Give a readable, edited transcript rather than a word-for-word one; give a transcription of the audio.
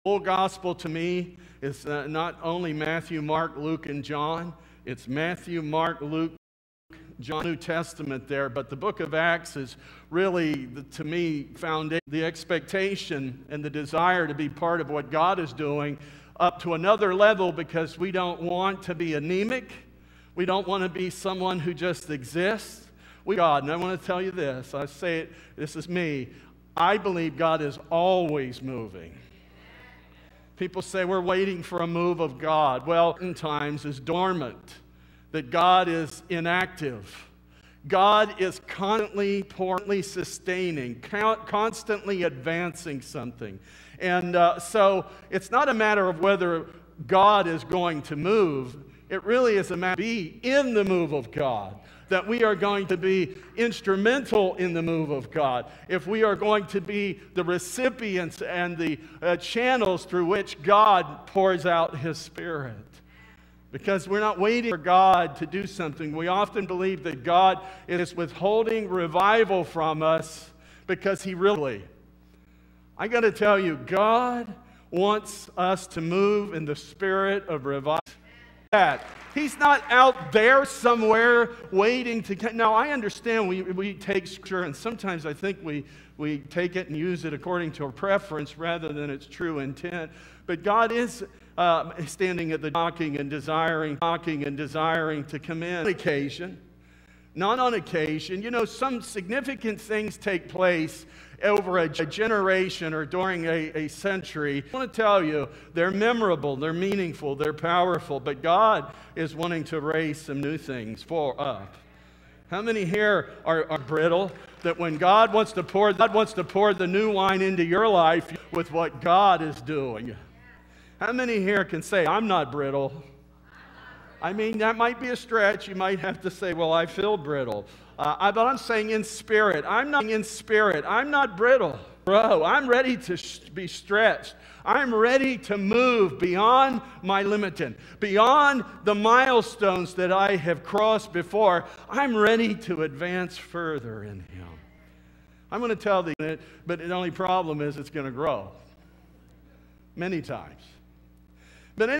Full gospel to me is not only Matthew, Mark, Luke, and John. It's Matthew, Mark, Luke, John, New Testament there. But the book of Acts is really, to me, found the expectation and the desire to be part of what God is doing up to another level, because we don't want to be anemic. We don't want to be someone who just exists. God, and I want to tell you this. I say it, this is me. I believe God is always moving. People say we're waiting for a move of God. Well, sometimes is dormant, that God is inactive. God is constantly sustaining, constantly advancing something. And so it's not a matter of whether God is going to move. It really is a matter of being in the move of God, that we are going to be instrumental in the move of God. If we are going to be the recipients and the channels through which God pours out His Spirit. Because we're not waiting for God to do something. We often believe that God is withholding revival from us because He really. I got to tell you, God wants us to move in the spirit of revival. He's not out there somewhere waiting to... Now, I understand we take Scripture, and sometimes I think we take it and use it according to our preference rather than its true intent. But God is standing at the knocking and desiring to come in. On occasion, not on occasion. You know, some significant things take place over a generation or during a century. I want to tell you, they're memorable, they're meaningful, they're powerful, but God is wanting to raise some new things for us. How many here are brittle? That when God wants to pour the new wine into your life with what God is doing. How many here can say, I'm not brittle? I mean, that might be a stretch. You might have to say, well, I feel brittle. But I'm saying in spirit. I'm not brittle. Bro, I'm ready to be stretched. I'm ready to move beyond my limiting, beyond the milestones that I have crossed before. I'm ready to advance further in Him. I'm going to tell you, but the only problem is it's going to grow many times. But